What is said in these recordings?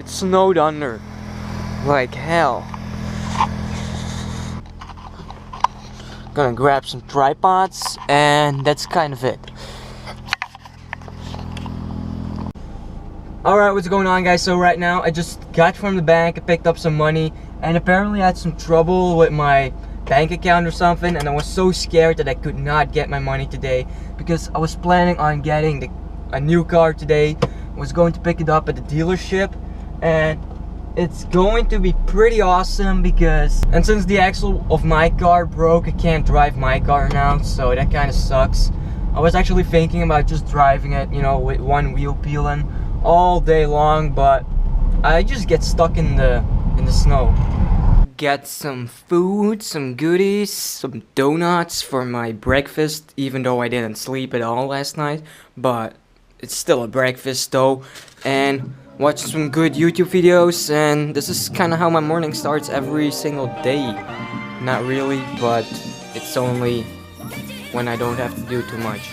snowed under like hell. Gonna grab some tripods, and that's kind of it. Alright, what's going on, guys? So right now I just got from the bank, I picked up some money, and apparently I had some trouble with my bank account or something, and I was so scared that I could not get my money today because I was planning on getting a new car today. I was going to pick it up at the dealership, and it's going to be pretty awesome because, and since the axle of my car broke, I can't drive my car now, so that kind of sucks. I was actually thinking about just driving it, you know, with one wheel peeling all day long, but I just get stuck in the snow. Get some food, some goodies, some donuts for my breakfast, even though I didn't sleep at all last night, but it's still a breakfast though, and watch some good YouTube videos, and this is kind of how my morning starts every single day. Not really, but it's only when I don't have to do too much.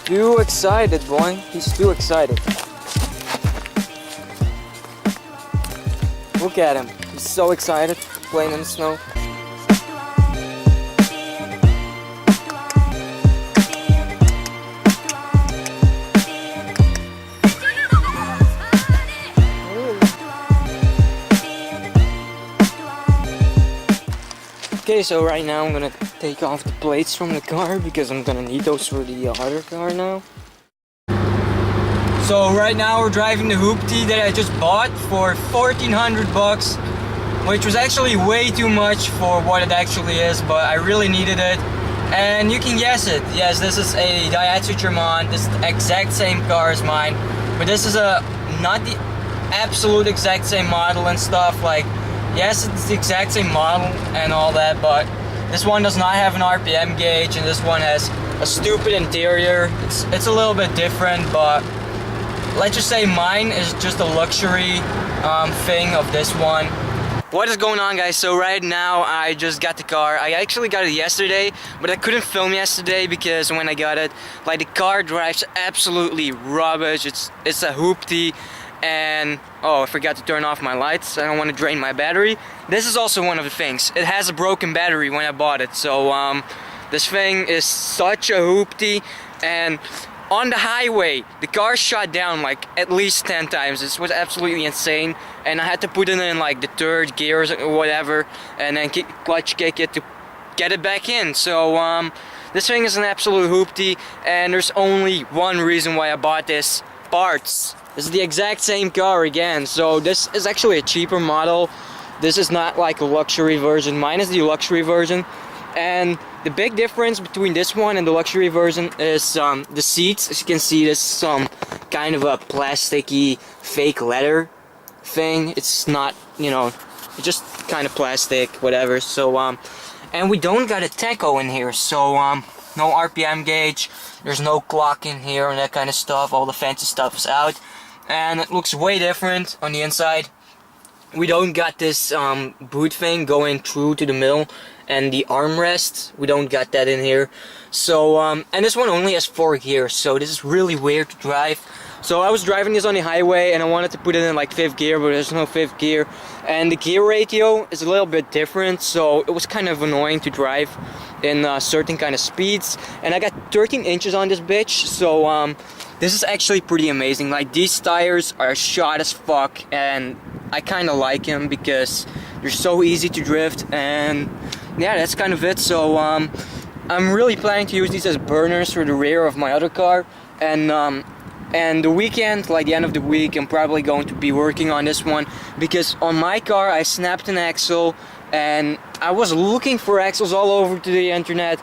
Too excited, boy. He's too excited. Look at him. He's so excited playing in the snow. Okay, so right now I'm gonna take off the plates from the car because I'm gonna need those for the other car now. So right now we're driving the hoopty that I just bought for 1,400 bucks, which was actually way too much for what it actually is, but I really needed it. And you can guess it. Yes, this is a Daihatsu German. This is the exact same car as mine, but this is not the absolute exact same model and stuff. Like, yes, it's the exact same model and all that, but this one does not have an RPM gauge, and this one has a stupid interior. It's a little bit different, but let's just say mine is just a luxury thing of this one. What is going on, guys? So right now I just got the car. I actually got it yesterday, but I couldn't film yesterday because when I got it, like, the car drives absolutely rubbish. It's a hoopty. And oh, I forgot to turn off my lights. I don't want to drain my battery. This is also one of the things. It has a broken battery when I bought it. So this thing is such a hoopty, and on the highway the car shut down like at least 10 times. This was absolutely insane, and I had to put it in like the third gears or whatever, and then clutch kick it to get it back in. So this thing is an absolute hoopty, and there's only one reason why I bought this: parts. This is the exact same car again, so this is actually a cheaper model. This is not like a luxury version. Mine is the luxury version, and the big difference between this one and the luxury version is the seats. As you can see, this is some kind of a plasticky fake leather thing. It's not, you know, it's just kind of plastic, whatever. So and we don't got a tacho in here, so no RPM gauge, there's no clock in here and that kind of stuff. All the fancy stuff is out, and it looks way different on the inside. We don't got this boot thing going through to the middle, and the armrest, we don't got that in here. So and this one only has 4 gears, so this is really weird to drive. So I was driving this on the highway, and I wanted to put it in like 5th gear, but there's no 5th gear, and the gear ratio is a little bit different, so it was kind of annoying to drive in certain kind of speeds. And I got 13 inches on this bitch, so this is actually pretty amazing. Like, these tires are shot as fuck, and I kind of like them because they're so easy to drift. And yeah, that's kind of it. So I'm really planning to use these as burners for the rear of my other car, and the weekend, like the end of the week, I'm probably going to be working on this one, because on my car I snapped an axle, and I was looking for axles all over to the internet,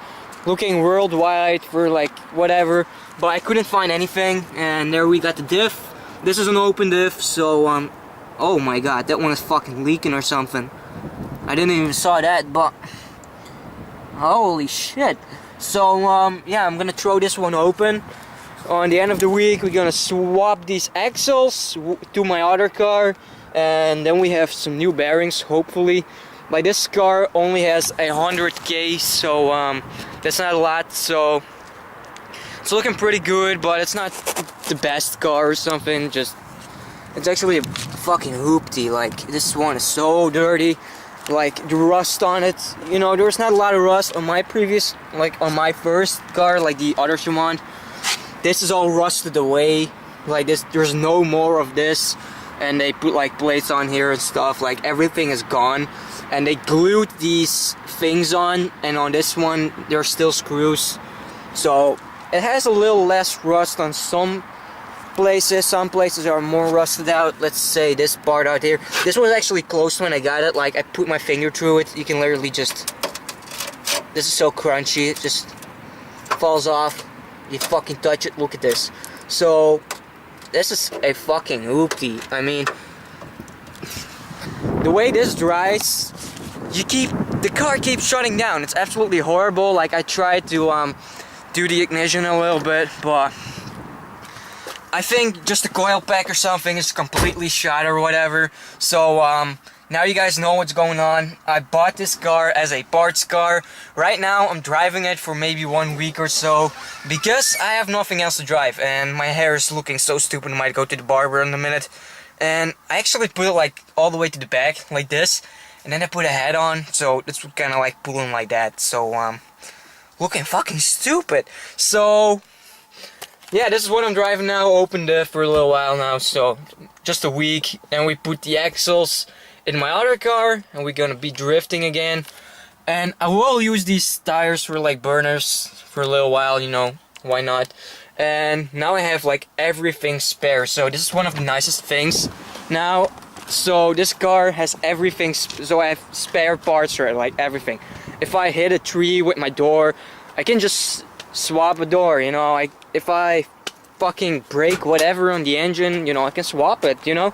looking worldwide for like whatever, but I couldn't find anything. And there we got the diff. This is an open diff, so oh my god, that one is fucking leaking or something. I didn't even saw that, but holy shit. So yeah, I'm gonna throw this one open. On the end of the week, we're gonna swap these axles to my other car, and then we have some new bearings, hopefully. Like, this car only has 100k, so that's not a lot. So it's looking pretty good, but it's not the best car or something. Just, it's actually a fucking hoopty. Like, this one is so dirty. Like, the rust on it, you know, there was not a lot of rust on my previous, like on my first car, like the other Shiina. This is all rusted away. Like, this, there's no more of this. And they put like plates on here and stuff. Like, everything is gone. And they glued these things on, and on this one there's still screws. So it has a little less rust on some places. Some places are more rusted out. Let's say this part out here. This was actually close when I got it. Like, I put my finger through it. You can literally just... This is so crunchy. It just falls off. You fucking touch it. Look at this. So this is a fucking hoopty. I mean, the way this dries, the car keeps shutting down. It's absolutely horrible. Like, I tried to do the ignition a little bit, but I think just the coil pack or something is completely shot or whatever. So now you guys know what's going on. I bought this car as a parts car. Right now I'm driving it for maybe 1 week or so because I have nothing else to drive, and my hair is looking so stupid. I might go to the barber in a minute. And I actually put it like all the way to the back like this, and then I put a hat on, so it's kind of like pulling like that. So looking fucking stupid. So yeah, this is what I'm driving now. Opened it for a little while now, so just a week. And we put the axles in my other car, and we're gonna be drifting again. And I will use these tires for like burners for a little while, you know, why not? And now I have like everything spare, so this is one of the nicest things now. So this car has everything, so I have spare parts for it, like everything. If I hit a tree with my door, I can just swap a door, you know. If I fucking break whatever on the engine, you know, I can swap it, you know.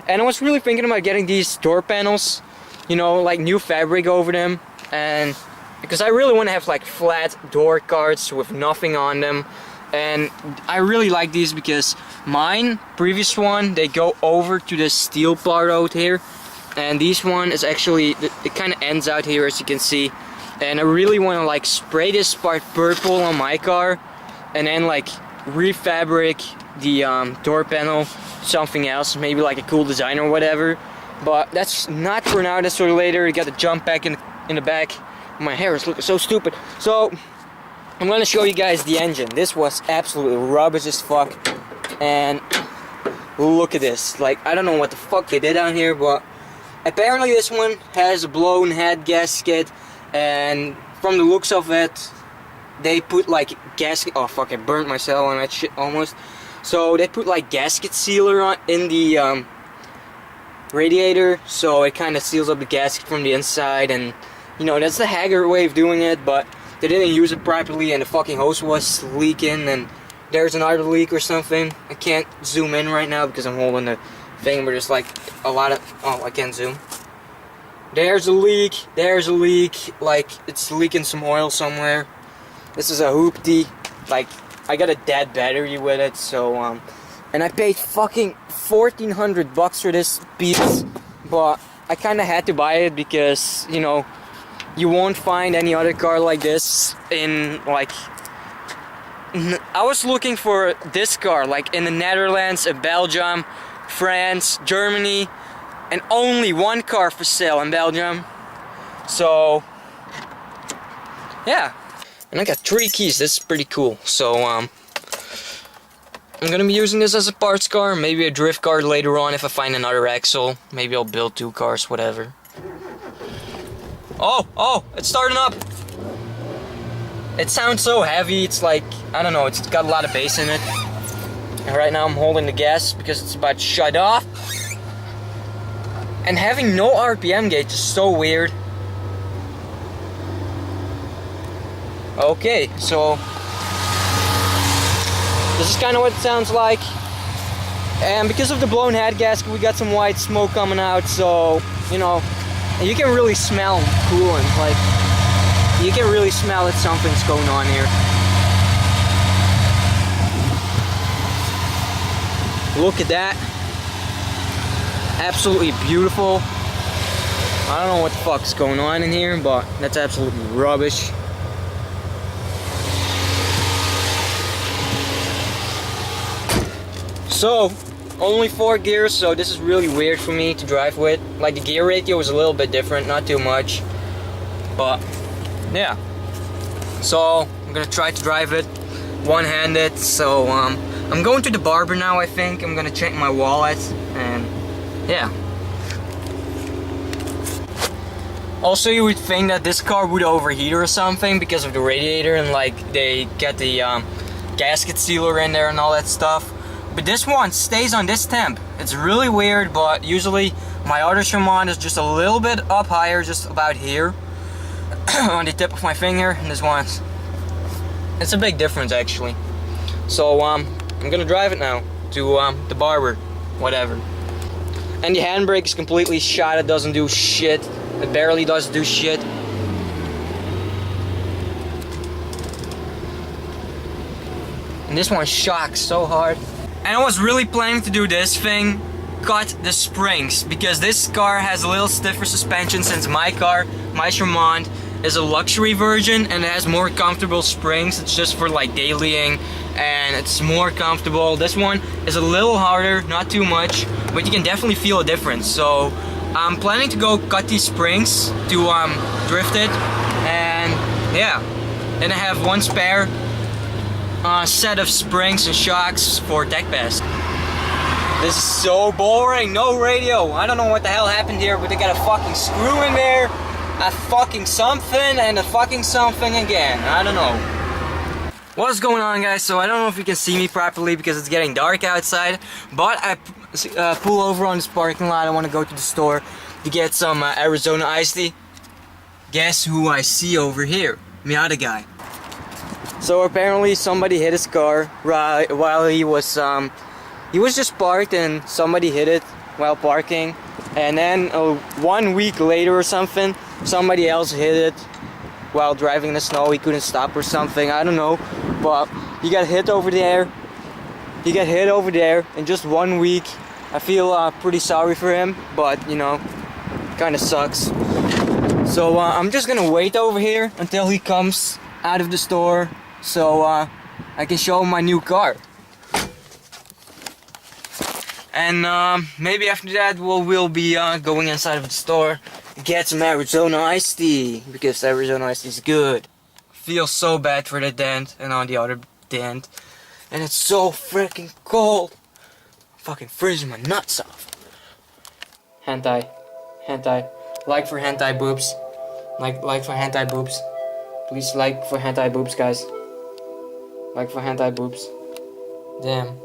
And I was really thinking about getting these door panels, you know, like new fabric over them, and because I really want to have like flat door cards with nothing on them. And I really like these because mine, previous one, they go over to the steel part out here, and this one is actually, it kind of ends out here, as you can see. And I really want to like spray this part purple on my car, and then like refabric the door panel something else, maybe like a cool design or whatever. But that's not for now, that's for later. You got the jump back in the back. My hair is looking so stupid. So I'm gonna show you guys the engine. This was absolutely rubbish as fuck, and look at this. Like, I don't know what the fuck they did down here, but apparently this one has a blown head gasket, and from the looks of it, they put like gasket. Oh fuck! I burnt myself on that shit almost. So they put like gasket sealer on in the radiator, so it kind of seals up the gasket from the inside, and you know, that's the haggard way of doing it, but they didn't use it properly, and the fucking hose was leaking, and there's another leak or something. I can't zoom in right now because I'm holding the thing, but there's like a lot of... Oh, I can't zoom. There's a leak, like it's leaking some oil somewhere. This is a hoopty. Like, I got a dead battery with it, so and I paid fucking 1,400 bucks for this piece, but I kind of had to buy it because, you know, you won't find any other car like this in, like, I was looking for this car like in the Netherlands, in Belgium, France, Germany, and only one car for sale in Belgium. So yeah, and I got 3 keys. This is pretty cool. So I'm gonna be using this as a parts car, maybe a drift car later on if I find another axle. Maybe I'll build 2 cars, whatever. Oh, it's starting up. It sounds so heavy. It's like, I don't know, it's got a lot of bass in it. And right now I'm holding the gas because it's about to shut off. And having no RPM gauge is so weird. Okay, so this is kind of what it sounds like. And because of the blown head gasket, we got some white smoke coming out, so, you know, and you can really smell coolant. Like, you can really smell that something's going on here. Look at that. Absolutely beautiful. I don't know what the fuck's going on in here, but that's absolutely rubbish. So, only 4 gears, so this is really weird for me to drive with. Like, the gear ratio is a little bit different, not too much. But, yeah. So, I'm gonna try to drive it one-handed. So, I'm going to the barber now, I think. I'm gonna check my wallet, and yeah. Also, you would think that this car would overheat or something because of the radiator, and like, they get the gasket sealer in there and all that stuff. But this one stays on this temp. It's really weird, but usually my other Shiina is just a little bit up higher, just about here on the tip of my finger, and this one's, it's a big difference actually. So I'm gonna drive it now to the barber, whatever. And the handbrake is completely shot. It doesn't do shit. It barely does do shit. And this one shocks so hard. And I was really planning to do this thing, cut the springs, because this car has a little stiffer suspension, since my car, my Shiina, is a luxury version and it has more comfortable springs. It's just for like dailying and it's more comfortable. This one is a little harder, not too much, but you can definitely feel a difference. So I'm planning to go cut these springs to drift it, and yeah, then I have one spare set of springs and shocks for tech pass. This is so boring, no radio. I don't know what the hell happened here, but they got a fucking screw in there, a fucking something, and a fucking something again. I don't know. What's going on, guys? So I don't know if you can see me properly because it's getting dark outside, but I pull over on this parking lot. I want to go to the store to get some Arizona iced tea. Guess who I see over here? Miata guy. So apparently somebody hit his car while he was just parked, and somebody hit it while parking, and then 1 week later or something, somebody else hit it while driving in the snow. He couldn't stop or something, I don't know, but he got hit over there. He got hit over there in just 1 week. I feel pretty sorry for him, but you know, kind of sucks. So I'm just gonna wait over here until he comes out of the store, so I can show him my new car. And maybe after that we'll be going inside of the store, get some Arizona iced tea, because Arizona iced tea is good. Feels so bad for the dent and on the other dent, and it's so freaking cold. Fucking freezing my nuts off. Hentai, like for hentai boobs, like for hentai boobs. Please like for hentai boobs, guys. Like for hentai boobs. Damn.